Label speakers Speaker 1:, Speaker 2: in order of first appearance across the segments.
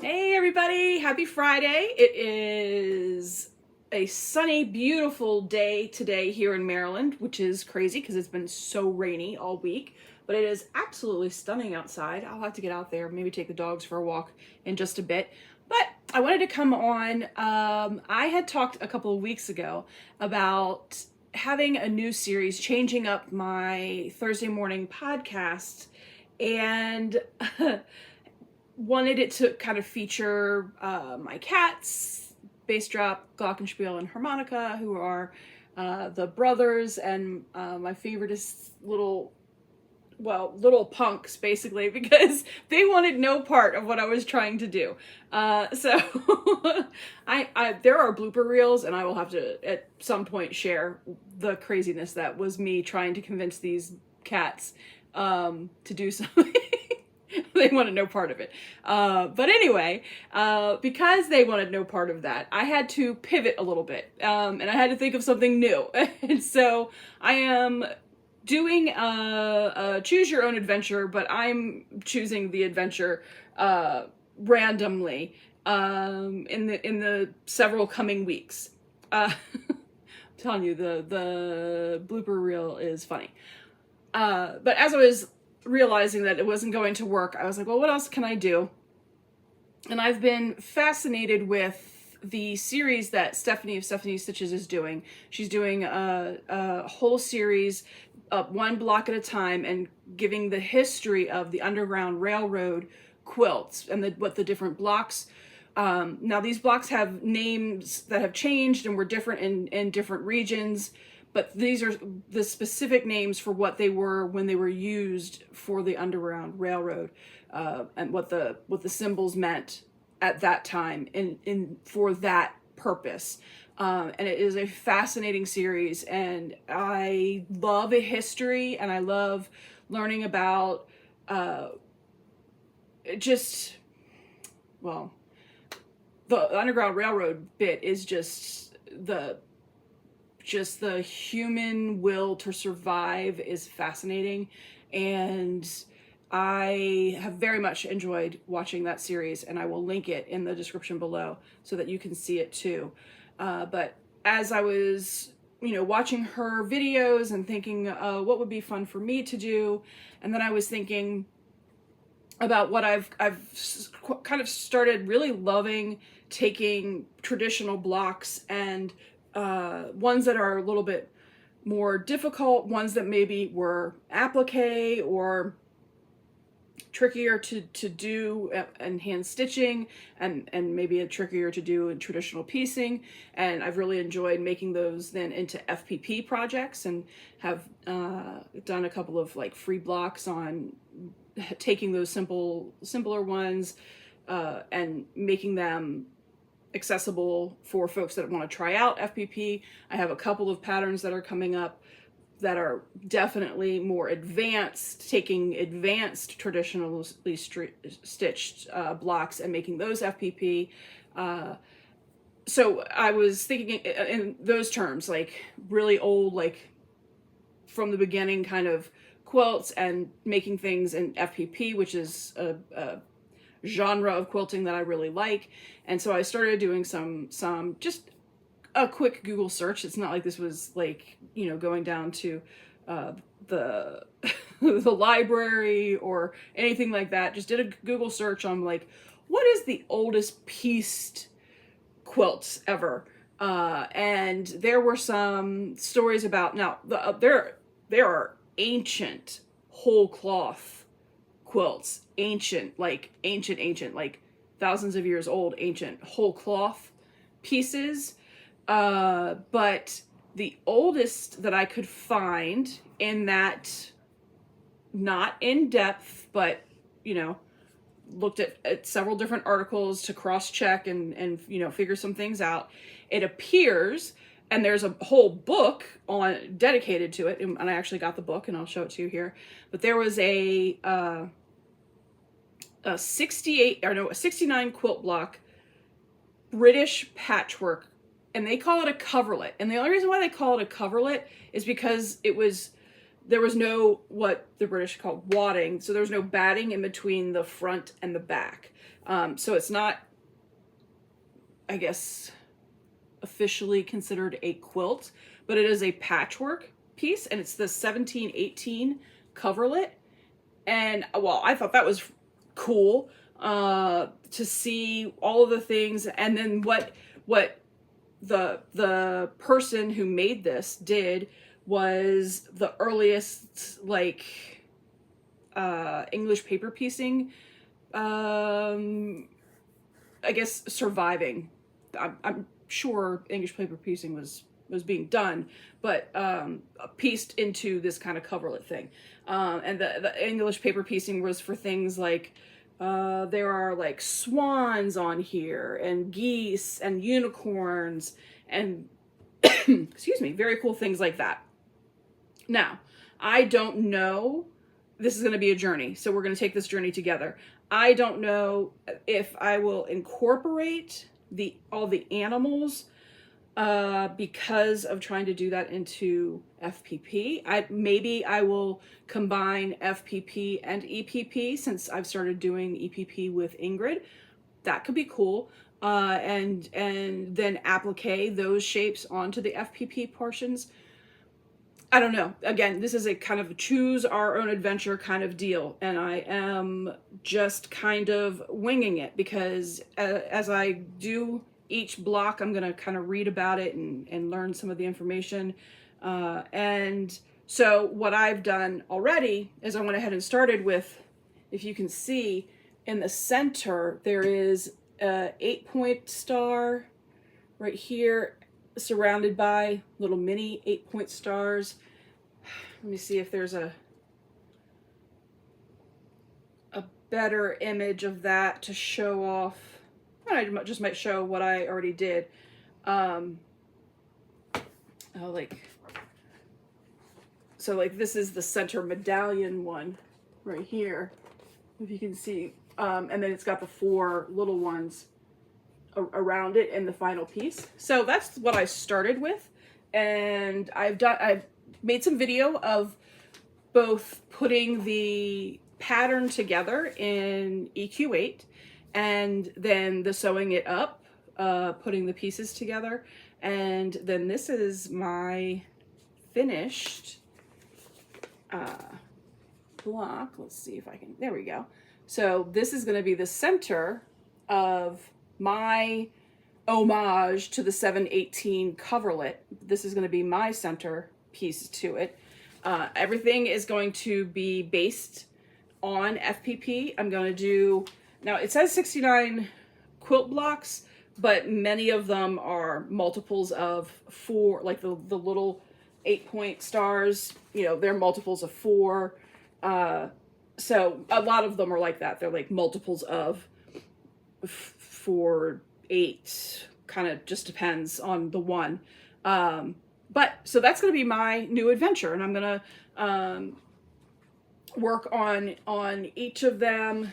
Speaker 1: Hey everybody, happy Friday. It is a sunny, beautiful day today here in Maryland, which is crazy because it's been so rainy all week, but it is absolutely stunning outside. I'll have to get out there, maybe take the dogs for a walk in just a bit. But I wanted to come on. I had talked a couple of weeks ago about having a new series, changing up my Thursday morning podcast, and wanted it to kind of feature my cats, bass drop, glockenspiel, and harmonica, who are the brothers and my favoriteest little punks, basically, because they wanted no part of what I was trying to do. So there are blooper reels, and I will have to at some point share the craziness that was me trying to convince these cats to do something. They wanted no part of it. But anyway, because they wanted no part of that, I had to pivot a little bit, and I had to think of something new. And so I am doing a choose your own adventure, but I'm choosing the adventure randomly in the several coming weeks. I'm telling you, the blooper reel is funny. But as I was realizing that it wasn't going to work, I was like, well, what else can I do? And I've been fascinated with the series that Stephanie of Stephanie Stitches is doing. She's doing a whole series, one block at a time, and giving the history of the Underground Railroad quilts and what the different blocks. Now these blocks have names that have changed and were different in different regions, but these are the specific names for what they were when they were used for the Underground Railroad, and what the symbols meant at that time in for that purpose. And it is a fascinating series, and I love a history, and I love learning about the Underground Railroad bit is just the human will to survive is fascinating, and I have very much enjoyed watching that series, and I will link it in the description below so that you can see it too. But as I was, watching her videos and thinking what would be fun for me to do, and then I was thinking about what I've kind of started really loving, taking traditional blocks and ones that are a little bit more difficult, ones that maybe were appliqué or trickier to do and hand stitching, and maybe a trickier to do in traditional piecing. And I've really enjoyed making those then into FPP projects, and have done a couple of like free blocks on taking those simpler ones and making them accessible for folks that want to try out FPP. I have a couple of patterns that are coming up that are definitely more advanced, taking advanced traditionally stitched blocks and making those FPP. So I was thinking in those terms, like really old, like from the beginning kind of quilts, and making things in FPP, which is a genre of quilting that I really like. And so I started doing some just a quick Google search. It's not like this was like, going down to the the library or anything like that. Just did a Google search on like, what is the oldest pieced quilts ever? And there were some stories about, now there are ancient whole cloth quilts, ancient, like thousands of years old, ancient whole cloth pieces. But the oldest that I could find in that, not in depth, but, looked at several different articles to cross-check and figure some things out. It appears, and there's a whole book dedicated to it, and I actually got the book, and I'll show it to you here. But there was a 69 quilt block, British patchwork, and they call it a coverlet. And the only reason why they call it a coverlet is because it was there was no, what the British called wadding, so there was no batting in between the front and the back. So it's not, I guess, officially considered a quilt, but it is a patchwork piece, and it's the 1718 Coverlet. And well, I thought that was cool to see all of the things, and then what the person who made this did was the earliest, like, English paper piecing, I guess, surviving. I'm sure English paper piecing was being done, but pieced into this kind of coverlet thing. And the English paper piecing was for things like, there are like swans on here, and geese, and unicorns, and excuse me, very cool things like that. Now, I don't know, this is going to be a journey, so we're going to take this journey together. I don't know if I will incorporate all the animals because of trying to do that into FPP. Maybe I will combine FPP and EPP, since I've started doing EPP with Ingrid. That could be cool. And then applique those shapes onto the FPP portions. I don't know. Again, this is a kind of choose our own adventure kind of deal, and I am just kind of winging it, because as I do each block, I'm going to kind of read about it and learn some of the information. And so what I've done already is I went ahead and started with, if you can see, in the center, there is a 8-point star right here, surrounded by little mini 8-point stars. Let me see if there's a better image of that to show off. I just might show what I already did. So like this is the center medallion one right here, if you can see. And then it's got the 4 little ones around it in the final piece. So that's what I started with, and I've made some video of both putting the pattern together in EQ8 and then the sewing it up, putting the pieces together, and then this is my finished block. Let's see if I can, there we go. So this is going to be the center of my homage to the 718 coverlet. This is going to be my center piece to it. Everything is going to be based on FPP. I'm going to do, now it says 69 quilt blocks, but many of them are multiples of 4, like the little 8-point stars, you know, they're multiples of 4. So a lot of them are like that. They're like multiples of 4, 8, kind of just depends on the one. But so that's going to be my new adventure, and I'm going to work on each of them.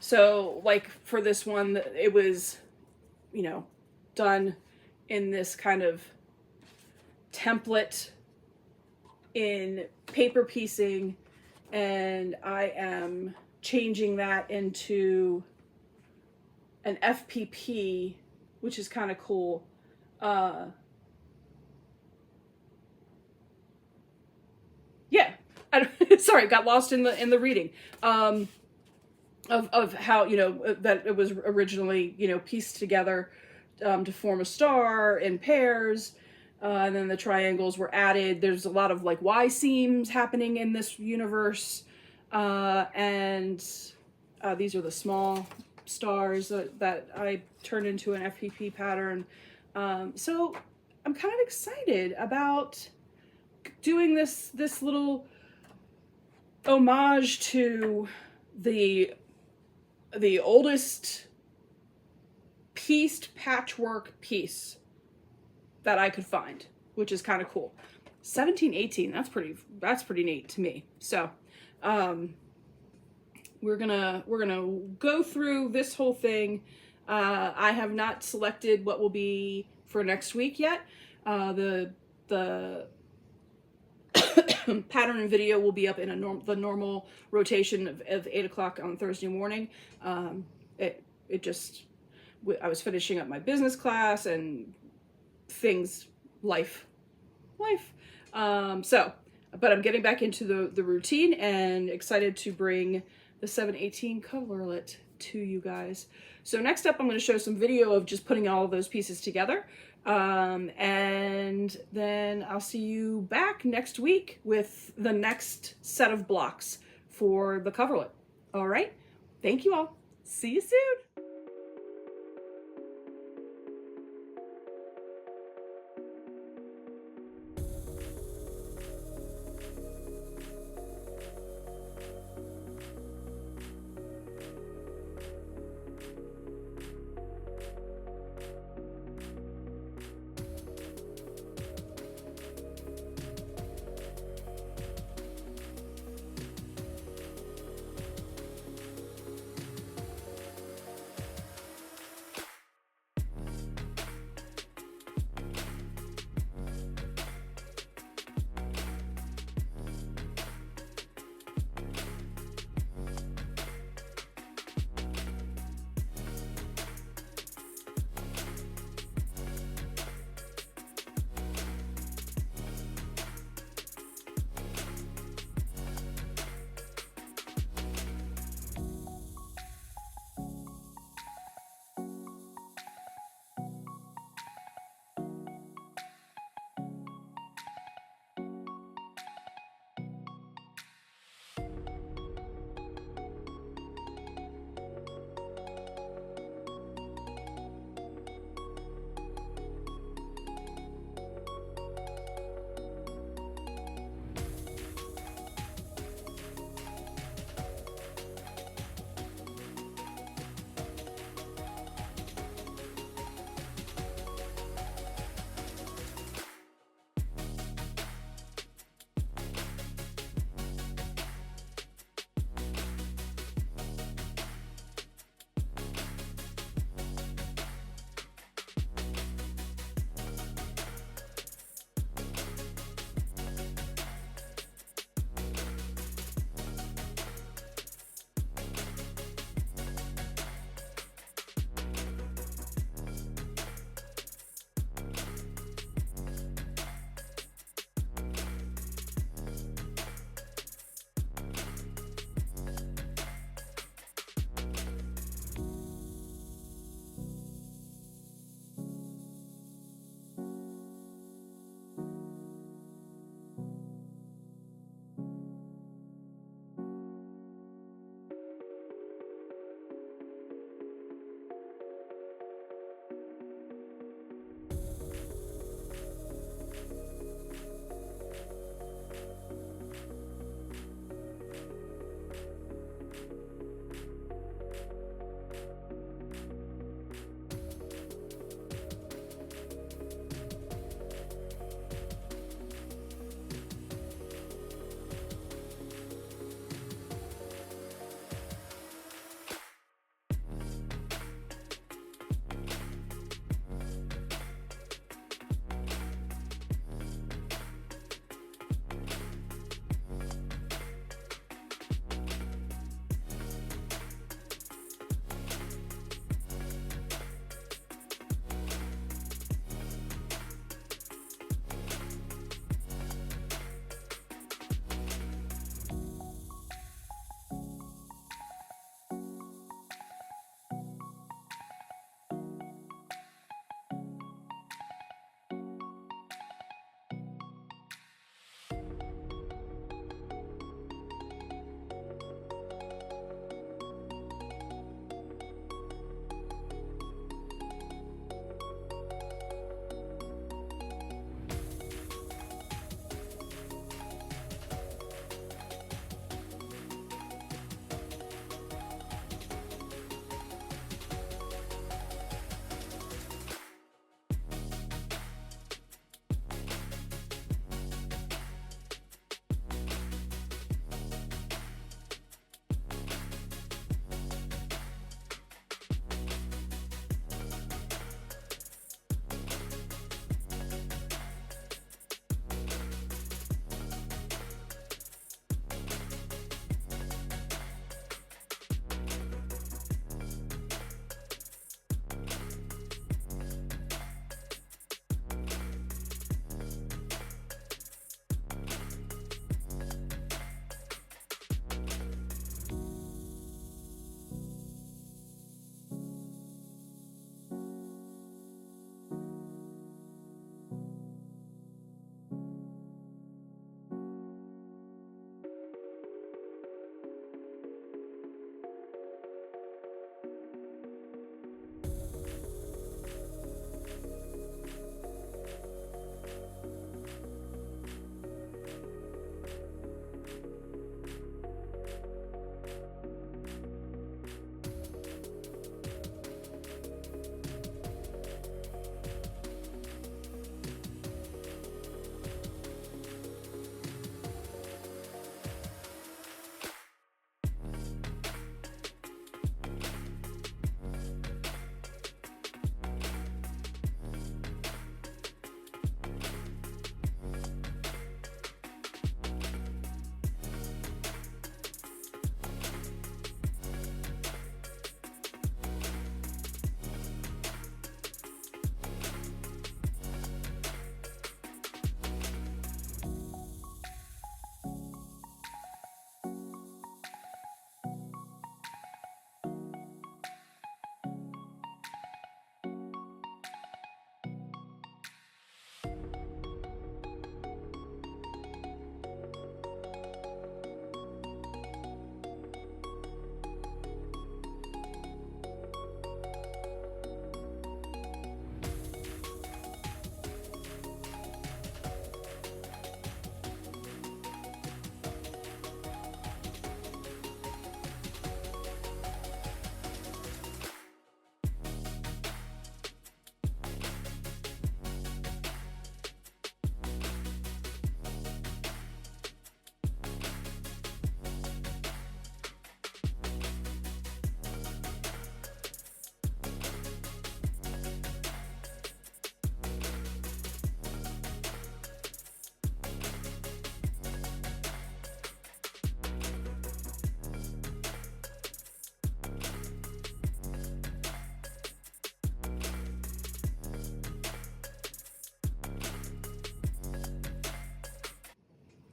Speaker 1: So like for this one, it was, you know, done in this kind of template in paper piecing, and I am changing that into an FPP, which is kind of cool. Yeah, sorry, got lost in the reading of how, you know, that it was originally, you know, pieced together to form a star in pairs, and then the triangles were added. There's a lot of like Y seams happening in this universe, and these are the small stars that I turned into an FPP pattern. So I'm kind of excited about doing this little homage to the oldest pieced patchwork piece that I could find, which is kind of cool. 1718, that's pretty neat to me. So we're gonna go through this whole thing. I have not selected what will be for next week yet. The pattern and video will be up in the normal rotation of 8 o'clock on Thursday morning. It just, I was finishing up my business class and things, life. But I'm getting back into the routine and excited to bring the 718 coverlet to you guys. So next up, I'm going to show some video of just putting all of those pieces together. And then I'll see you back next week with the next set of blocks for the coverlet. All right. Thank you all. See you soon.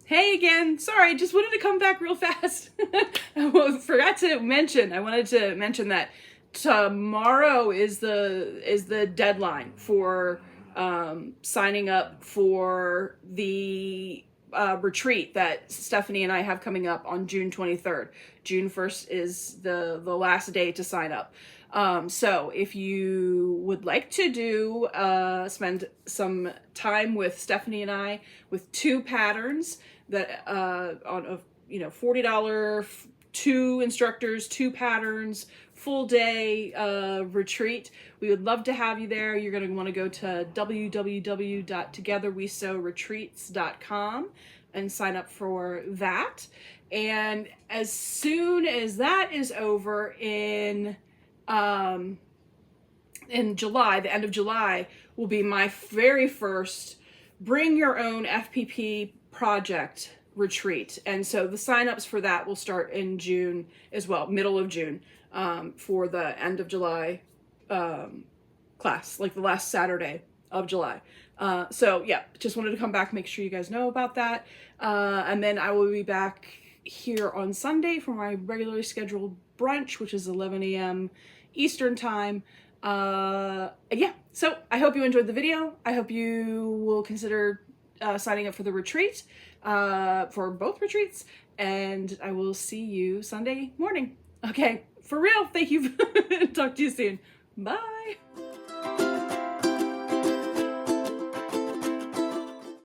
Speaker 1: Hey again. Sorry, just wanted to come back real fast. I forgot to mention. I wanted to mention that tomorrow is the deadline for signing up for the retreat that Stephanie and I have coming up on June 23rd. June 1st is the last day to sign up. So if you would like to do spend some time with Stephanie and I with 2 patterns that on a $40 2 instructors, 2 patterns, full day retreat. We would love to have you there. You're going to want to go to www.togetherwesewretreats.com and sign up for that. And as soon as that is over in July, the end of July, will be my very first bring your own FPP project retreat. And so the signups for that will start in June as well, middle of June, for the end of July class, like the last Saturday of July. So yeah, just wanted to come back, make sure you guys know about that. And then I will be back here on Sunday for my regularly scheduled brunch, which is 11 a.m. Eastern time. Yeah, so I hope you enjoyed the video. I hope you will consider signing up for the retreat, for both retreats, and I will see you Sunday morning. Okay, for real, thank you. Talk to you soon. Bye.